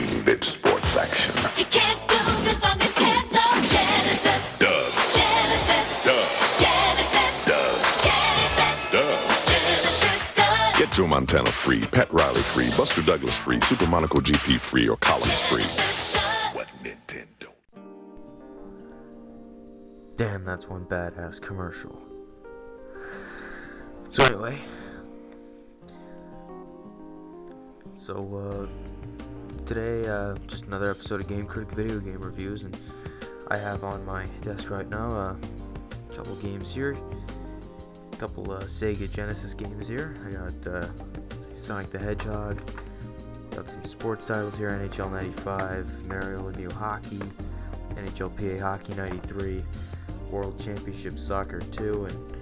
16-bit sports action. You can't do this on Nintendo Genesis. Does. Genesis. Does. Genesis. Does. Genesis. Does. Genesis does. Get Joe Montana free, Pat Riley free, Buster Douglas free, Super Monaco GP free, or Collins free. Genesis does. What Nintendo? Damn, that's one badass commercial. So anyway, today, just another episode of Game Critic Video Game Reviews, and I have on my desk right now a couple games here, a couple Sega Genesis games here. I got Sonic the Hedgehog, got some sports titles here, NHL 95, Mario and Neo Hockey, NHL PA Hockey 93, World Championship Soccer 2, and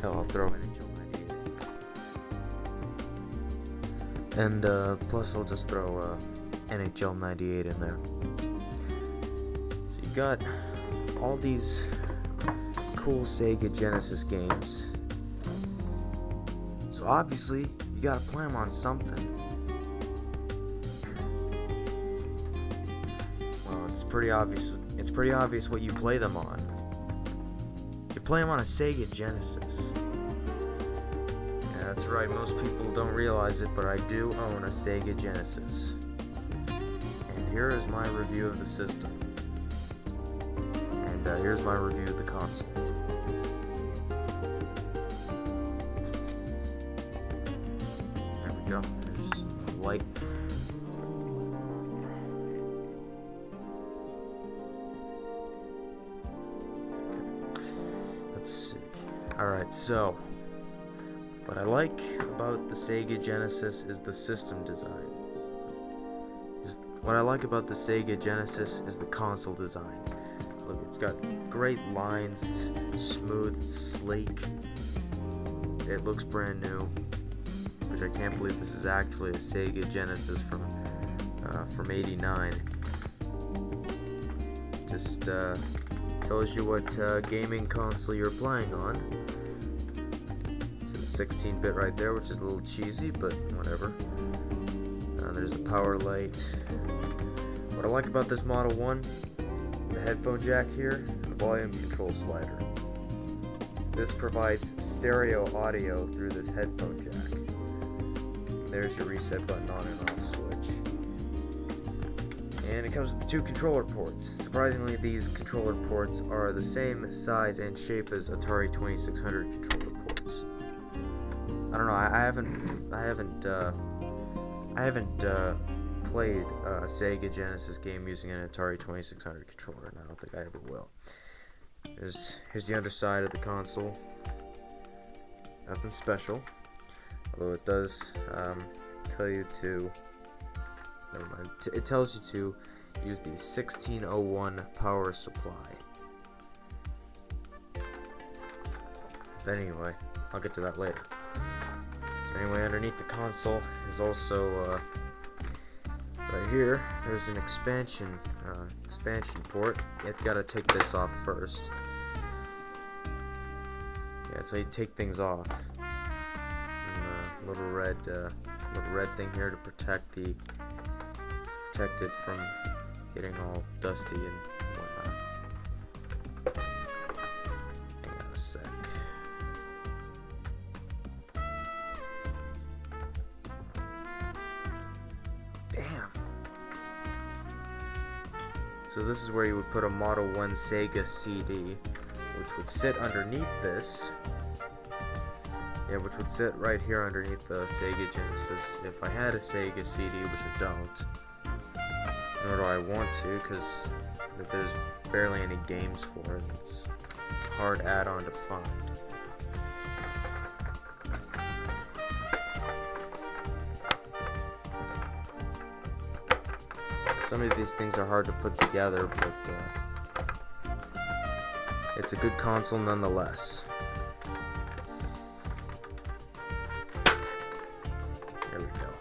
hell, I'll throw NHL 98 in. And plus I'll just throw NHL 98 in there. So you got all these cool Sega Genesis games. So obviously you gotta play them on something. Well, it's pretty obvious. It's pretty obvious what you play them on. You play them on a Sega Genesis. Yeah, that's right. Most people don't realize it, but I do own a Sega Genesis. And here is my review of the system. And here's my review of the console. There we go. There's light. Let's see. Alright, so what I like about the Sega Genesis is the system design. What I like about the Sega Genesis is the console design. Look, it's got great lines, it's smooth, it's sleek, it looks brand new, which I can't believe this is actually a Sega Genesis from '89. Just tells you what gaming console you're playing on. It says 16-bit right there, which is a little cheesy, but whatever. There's a power light. What I like about this Model 1, the headphone jack here, and the volume control slider. This provides stereo audio through this headphone jack. And there's your reset button on and off switch. And it comes with 2 controller ports. Surprisingly, these controller ports are the same size and shape as Atari 2600 controller ports. I don't know. I haven't played a Sega Genesis game using an Atari 2600 controller, and I don't think I ever will. Here's the underside of the console. Nothing special, although it does tell you to. Never mind. It tells you to use the 1601 power supply. But anyway, I'll get to that later. So anyway, underneath the console is also right here. There's an expansion port. You've got to take this off first. Yeah, that's how you take things off. And a little red thing here to protect it from getting all dusty and whatnot. Hang on a sec. Damn. So this is where you would put a Model 1 Sega CD, which would sit underneath this. Yeah, which would sit right here underneath the Sega Genesis. If I had a Sega CD, which I don't, nor do I want to, because there's barely any games for it. It's a hard add-on to find. Some of these things are hard to put together, but it's a good console nonetheless. There we go.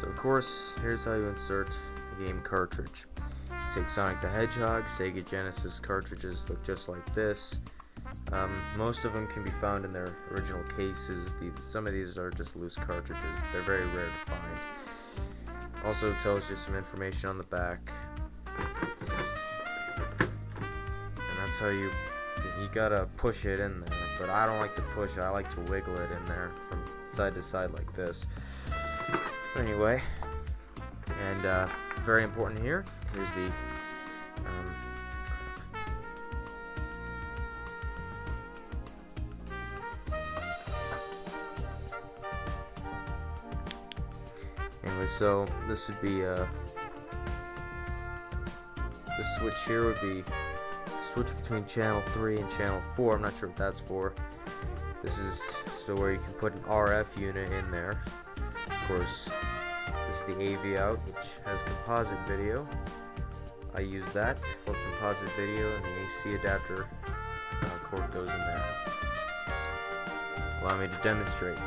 So of course, here's how you insert a game cartridge. Take Sonic the Hedgehog. Sega Genesis cartridges look just like this. Most of them can be found in their original cases. Some of these are just loose cartridges. They're very rare to find. Also tells you some information on the back. And that's how you gotta push it in there. But I don't like to push it, I like to wiggle it in there from side to side like this. But anyway, and very important here, here's the anyway, so this would be this switch here would be switch between channel 3 and channel 4. I'm not sure what that's for. This is so where you can put an RF unit in there. Of course, this is the AV out, which has composite video. I use that for composite video, and the AC adapter cord goes in there. Allow me to demonstrate.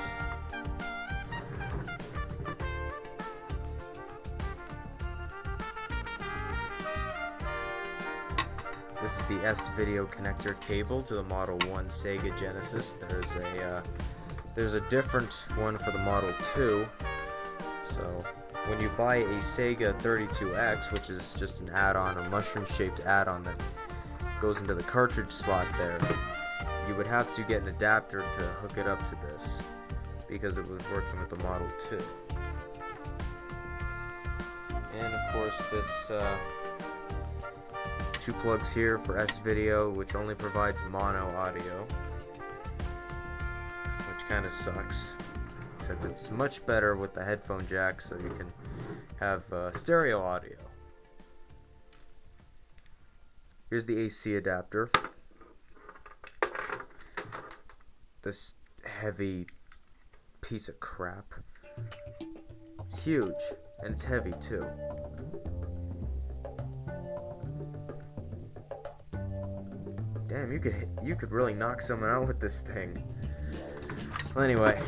This is the S-Video connector cable to the Model 1 Sega Genesis. There's a different one for the Model 2. So when you buy a Sega 32X, which is just an add-on, a mushroom-shaped add-on that goes into the cartridge slot there, you would have to get an adapter to hook it up to this because it was working with the Model 2. And of course this two plugs here for S-Video, which only provides mono audio, which kind of sucks, except it's much better with the headphone jack, so you can have stereo audio. Here's the AC adapter. This heavy piece of crap. It's huge, and it's heavy too. Damn, you could really knock someone out with this thing. Well, anyway,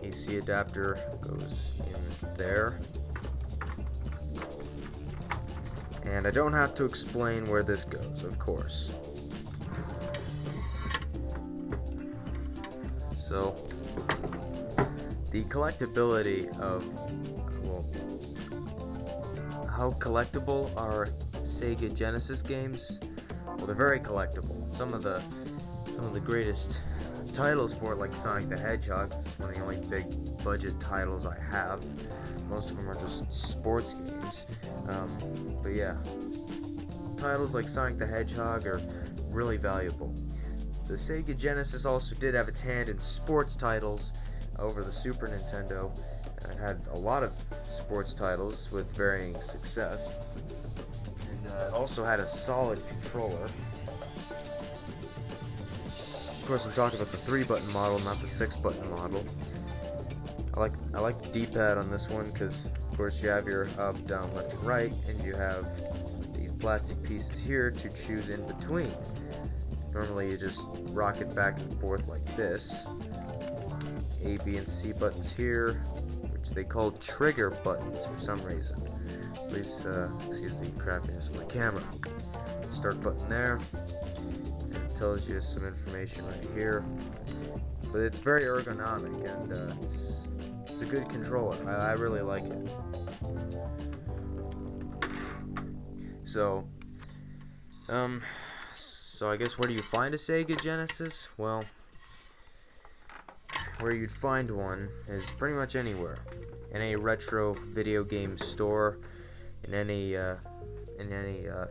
AC adapter goes in there, and I don't have to explain where this goes, of course. So, the collectability of, well, how collectible are Sega Genesis games? Well, they're very collectible. Some of the greatest titles for it, like Sonic the Hedgehog, this is one of the only big budget titles I have. Most of them are just sports games. But yeah, titles like Sonic the Hedgehog are really valuable. The Sega Genesis also did have its hand in sports titles over the Super Nintendo. It had a lot of sports titles with varying success. It also had a solid controller. Of course, I'm talking about the 3-button model, not the 6-button model. I like the D-pad on this one because, of course, you have your up, down, left, and right, and you have these plastic pieces here to choose in between. Normally, you just rock it back and forth like this. A, B, and C buttons here, which they call trigger buttons for some reason. Please excuse the crappiness of my camera. Start button there. And it tells you some information right here. But it's very ergonomic, and it's a good controller. I really like it. So I guess where do you find a Sega Genesis? Well, where you'd find one is pretty much anywhere. In any retro video game store, in any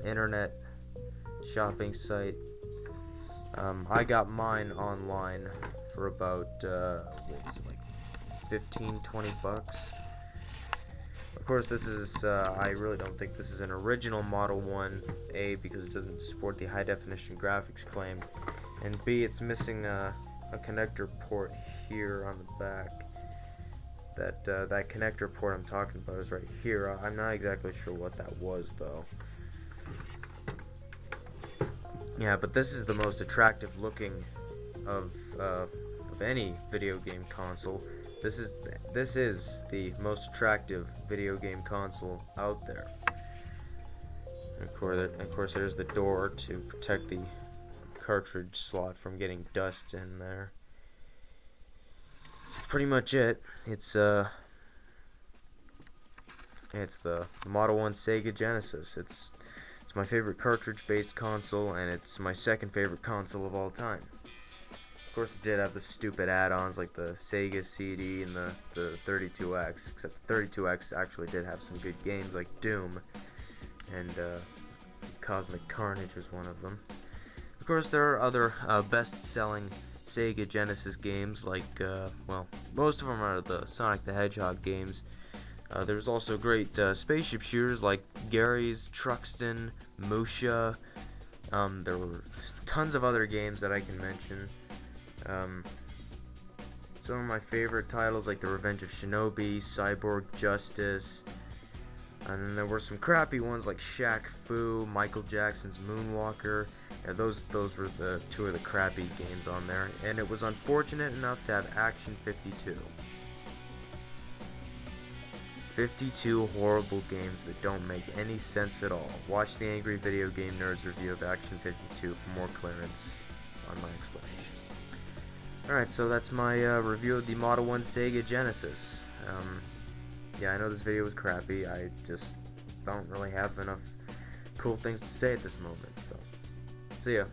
internet shopping site. I got mine online for about like 15-20 bucks. Of course, this is I really don't think this is an original Model 1, A, because it doesn't support the high definition graphics claim, and B, it's missing a connector port here on the back. That connector port I'm talking about is right here. I'm not exactly sure what that was though. Yeah, but this is the most attractive looking of any video game console. This is the most attractive video game console out there. And of course, there's the door to protect the cartridge slot from getting dust in there. It's pretty much it. It's the Model 1 Sega Genesis. It's my favorite cartridge-based console, and it's my second favorite console of all time. Of course, it did have the stupid add-ons like the Sega CD and the 32X, except the 32X actually did have some good games like Doom, and Cosmic Carnage was one of them. Of course, there are other best-selling Sega Genesis games, like, well, most of them are the Sonic the Hedgehog games. There's also great spaceship shooters like Gary's, Truxton, Musha. There were tons of other games that I can mention. Some of my favorite titles like The Revenge of Shinobi, Cyborg Justice, and then there were some crappy ones like Shaq Fu, Michael Jackson's Moonwalker. Yeah, those were the two of the crappy games on there, and it was unfortunate enough to have Action 52. 52 horrible games that don't make any sense at all. Watch the Angry Video Game Nerds review of Action 52 for more clearance on my explanation. Alright, so that's my review of the Model 1 Sega Genesis. Yeah, I know this video was crappy. I just don't really have enough cool things to say at this moment, so see ya.